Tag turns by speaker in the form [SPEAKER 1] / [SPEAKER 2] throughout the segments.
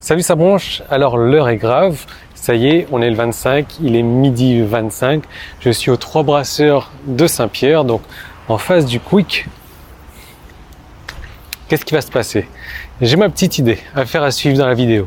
[SPEAKER 1] Salut sa bronche, alors l'heure est grave, ça y est, on est le 25, il est midi 25, je suis aux Trois Brasseurs de Saint-Pierre, donc en face du Quick. Qu'est-ce qui va se passer? J'ai ma petite idée, affaire à suivre dans la vidéo.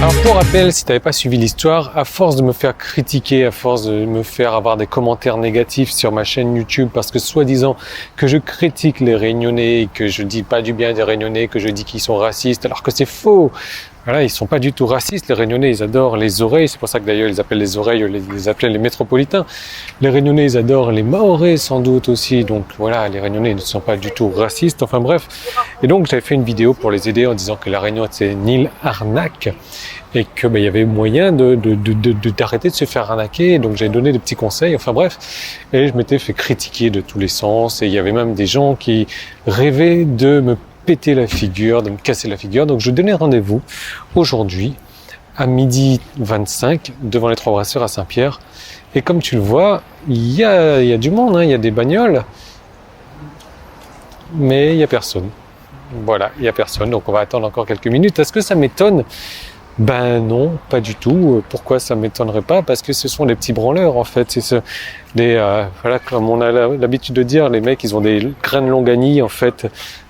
[SPEAKER 1] Alors pour rappel, si tu n'avais pas suivi l'histoire, à force de me faire critiquer, à force de me faire avoir des commentaires négatifs sur ma chaîne YouTube, parce que soi-disant que je critique les Réunionnais, que je dis pas du bien des Réunionnais, que je dis qu'ils sont racistes, alors que c'est faux. Voilà, ils sont pas du tout racistes, les Réunionnais, ils adorent les oreilles, c'est pour ça que d'ailleurs ils appellent les oreilles, les appellent les métropolitains. Les Réunionnais, ils adorent les Mahorais sans doute aussi, donc voilà, les Réunionnais ne sont pas du tout racistes, enfin bref. Et donc j'avais fait une vidéo pour les aider en disant que la Réunion c'est une île arnaque et que il y avait moyen d'arrêter de se faire arnaquer, donc j'avais donné des petits conseils, enfin bref, et je m'étais fait critiquer de tous les sens, et il y avait même des gens qui rêvaient de me péter la figure, de me casser la figure. Donc je donnais rendez-vous aujourd'hui à midi 25 devant les Trois Brasseurs à Saint-Pierre. Et comme tu le vois, il y a du monde, hein, il y a des bagnoles, mais il n'y a personne. Voilà, il n'y a personne, donc on va attendre encore quelques minutes. Est-ce que ça m'étonne? Ben non, pas du tout. Pourquoi ça m'étonnerait pas? Parce que ce sont des petits branleurs en fait. C'est voilà, comme on a l'habitude de dire, les mecs ils ont des graines longanilles en fait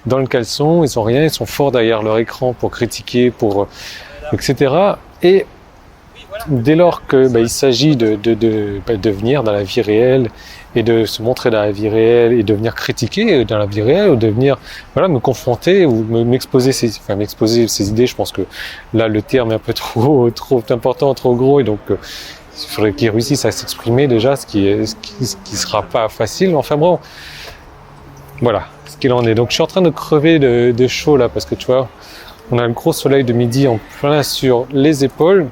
[SPEAKER 1] dans le caleçon. Ils ont rien, ils sont forts derrière leur écran pour critiquer, pour etc. Et dès lors que il s'agit de venir dans la vie réelle et de se montrer dans la vie réelle et de venir critiquer dans la vie réelle ou de venir me confronter ou m'exposer ses idées, je pense que là le terme est un peu trop important, trop gros, et donc il faudrait qu'ils réussissent à s'exprimer déjà, ce qui sera pas facile, enfin bon, voilà ce qu'il en est. Donc je suis en train de crever de chaud là, parce que tu vois, on a le gros soleil de midi en plein sur les épaules.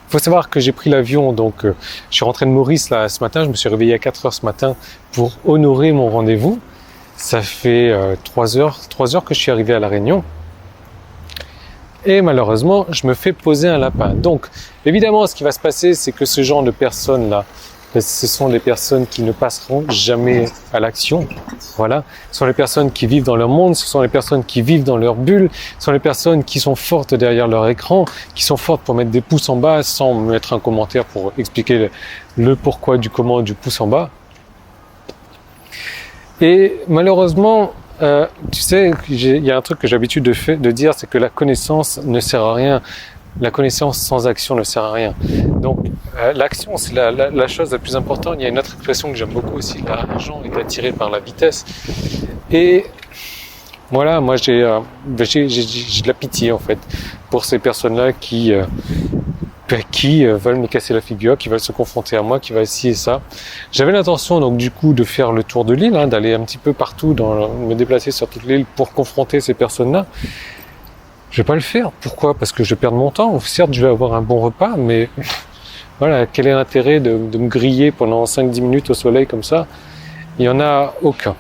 [SPEAKER 1] Il faut savoir que j'ai pris l'avion, donc je suis rentré de Maurice là ce matin, je me suis réveillé à 4h ce matin pour honorer mon rendez-vous. Ça fait 3 heures que je suis arrivé à La Réunion. Et malheureusement, je me fais poser un lapin. Donc évidemment, ce qui va se passer, c'est que ce genre de personnes là, ce sont des personnes qui ne passeront jamais à l'action. Voilà. Ce sont les personnes qui vivent dans leur monde, ce sont les personnes qui vivent dans leur bulle, ce sont les personnes qui sont fortes derrière leur écran, qui sont fortes pour mettre des pouces en bas sans mettre un commentaire pour expliquer le pourquoi du comment du pouce en bas. Et malheureusement, tu sais, il y a un truc que j'ai l'habitude de dire, c'est que la connaissance ne sert à rien. La connaissance sans action ne sert à rien. Donc, l'action, c'est la chose la plus importante. Il y a une autre expression que j'aime beaucoup aussi, l'argent est attiré par la vitesse. Et voilà, moi j'ai de la pitié en fait pour ces personnes-là qui veulent me casser la figure, qui veulent se confronter à moi, qui veulent ci et ça. J'avais l'intention donc du coup de faire le tour de l'île, d'aller un petit peu partout, me déplacer sur toute l'île pour confronter ces personnes-là. Je vais pas le faire. Pourquoi? Parce que je perds mon temps. Certes, je vais avoir un bon repas, mais voilà, quel est l'intérêt de me griller pendant 5-10 minutes au soleil comme ça? Il y en a aucun.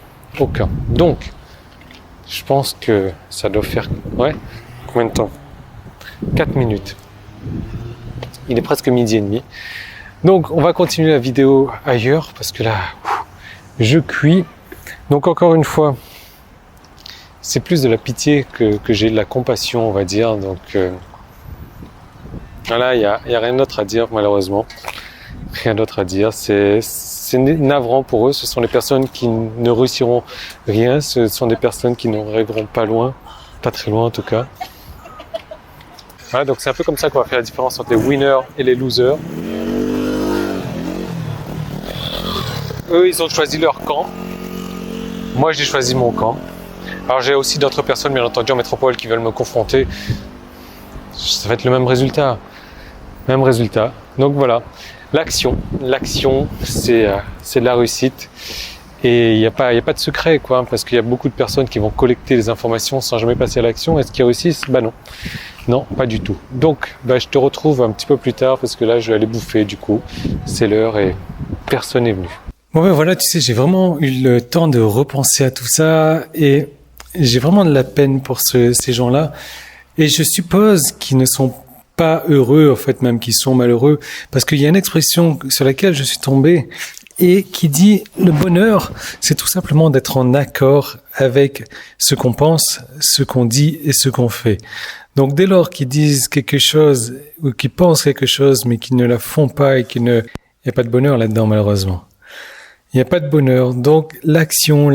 [SPEAKER 1] Donc, je pense que ça doit faire, combien de temps? 4 minutes. Il est presque midi et demi. Donc, on va continuer la vidéo ailleurs, parce que là, je cuis. Donc, encore une fois, c'est plus de la pitié que j'ai de la compassion, on va dire. Donc voilà, il y a rien d'autre à dire malheureusement. Rien d'autre à dire. C'est navrant pour eux. Ce sont les personnes qui ne réussiront rien. Ce sont des personnes qui n'arriveront pas loin, pas très loin en tout cas. Voilà, donc c'est un peu comme ça qu'on va faire la différence entre les winners et les losers. Eux, ils ont choisi leur camp. Moi, j'ai choisi mon camp. Alors j'ai aussi d'autres personnes, bien entendu, en métropole qui veulent me confronter. Ça va être le même résultat. Donc voilà, l'action, c'est de la réussite. Et il n'y a pas de secret, quoi, parce qu'il y a beaucoup de personnes qui vont collecter les informations sans jamais passer à l'action. Est-ce qu'ils réussissent? Non, pas du tout. Donc, je te retrouve un petit peu plus tard, parce que là, je vais aller bouffer, du coup. C'est l'heure et personne n'est venu. Bon voilà, tu sais, j'ai vraiment eu le temps de repenser à tout ça et j'ai vraiment de la peine pour ces gens-là. Et je suppose qu'ils ne sont pas heureux, en fait, même qu'ils sont malheureux. Parce qu'il y a une expression sur laquelle je suis tombé et qui dit le bonheur, c'est tout simplement d'être en accord avec ce qu'on pense, ce qu'on dit et ce qu'on fait. Donc dès lors qu'ils disent quelque chose ou qu'ils pensent quelque chose mais qu'ils ne la font pas et il n'y a pas de bonheur là-dedans malheureusement. Il n'y a pas de bonheur. Donc l'action,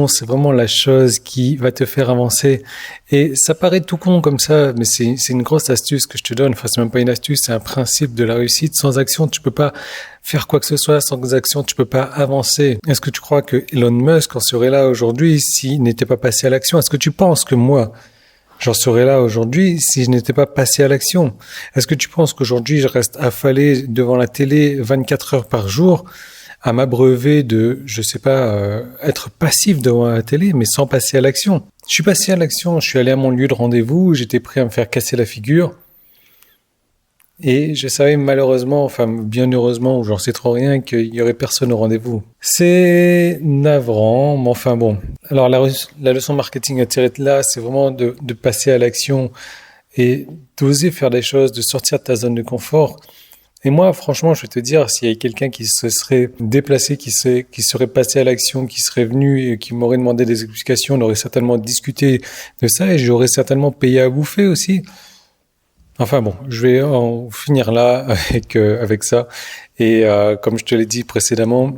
[SPEAKER 1] c'est vraiment la chose qui va te faire avancer. Et ça paraît tout con comme ça, mais c'est une grosse astuce que je te donne. Enfin, c'est même pas une astuce, c'est un principe de la réussite. Sans action, tu peux pas faire quoi que ce soit. Sans action, tu peux pas avancer. Est-ce que tu crois que Elon Musk en serait là aujourd'hui s'il n'était pas passé à l'action? Est-ce que tu penses que moi, j'en serais là aujourd'hui si je n'étais pas passé à l'action? Est-ce que tu penses qu'aujourd'hui, je reste affalé devant la télé 24 heures par jour à m'abreuver de, je sais pas, être passif devant la télé, mais sans passer à l'action? Je suis passé à l'action, je suis allé à mon lieu de rendez-vous, j'étais prêt à me faire casser la figure. Et je savais malheureusement, enfin bien heureusement, ou j'en sais trop rien, qu'il y aurait personne au rendez-vous. C'est navrant, mais enfin bon. Alors la leçon marketing à tirer de là, c'est vraiment de passer à l'action et d'oser faire des choses, de sortir de ta zone de confort. Et moi, franchement, je vais te dire, s'il y avait quelqu'un qui se serait déplacé, qui serait passé à l'action, qui serait venu et qui m'aurait demandé des explications, on aurait certainement discuté de ça et j'aurais certainement payé à bouffer aussi. Enfin bon, je vais en finir là avec ça. Et comme je te l'ai dit précédemment,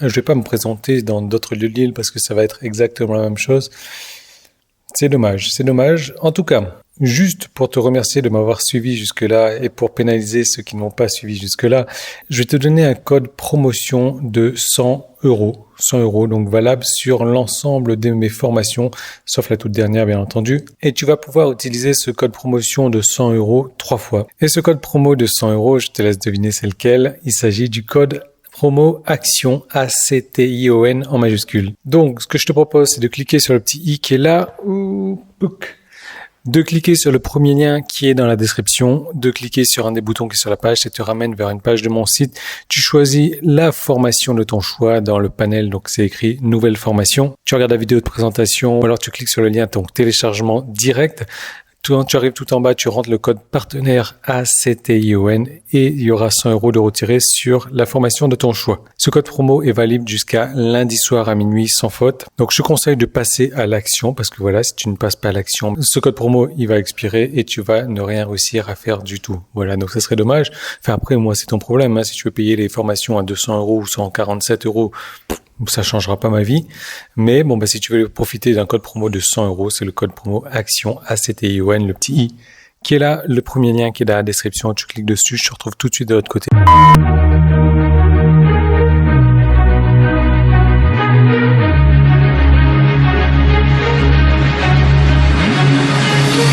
[SPEAKER 1] je vais pas me présenter dans d'autres lieux de l'île parce que ça va être exactement la même chose. C'est dommage. En tout cas, juste pour te remercier de m'avoir suivi jusque-là et pour pénaliser ceux qui ne m'ont pas suivi jusque-là, je vais te donner un code promotion de 100 euros. 100 euros, donc valable sur l'ensemble de mes formations, sauf la toute dernière, bien entendu. Et tu vas pouvoir utiliser ce code promotion de 100 euros 3 fois. Et ce code promo de 100 euros, je te laisse deviner c'est lequel. Il s'agit du code promo action, ACTION en majuscule. Donc, ce que je te propose, c'est de cliquer sur le petit i qui est là, de cliquer sur le premier lien qui est dans la description, de cliquer sur un des boutons qui est sur la page, ça te ramène vers une page de mon site. Tu choisis la formation de ton choix dans le panel, donc c'est écrit nouvelle formation. Tu regardes la vidéo de présentation, ou alors tu cliques sur le lien, donc téléchargement direct. Tu arrives tout en bas, tu rentres le code partenaire ACTION et il y aura 100 euros de retiré sur la formation de ton choix. Ce code promo est valide jusqu'à lundi soir à minuit sans faute. Donc je te conseille de passer à l'action parce que voilà, si tu ne passes pas à l'action, ce code promo il va expirer et tu vas ne rien réussir à faire du tout. Voilà, donc ça serait dommage. Enfin après, moi c'est ton problème. Si tu veux payer les formations à 200 euros ou 147 euros, ça changera pas ma vie. Mais bon, si tu veux profiter d'un code promo de 100 euros, c'est le code promo action ACTION, le petit i, qui est là, le premier lien qui est dans la description. Tu cliques dessus, je te retrouve tout de suite de l'autre côté.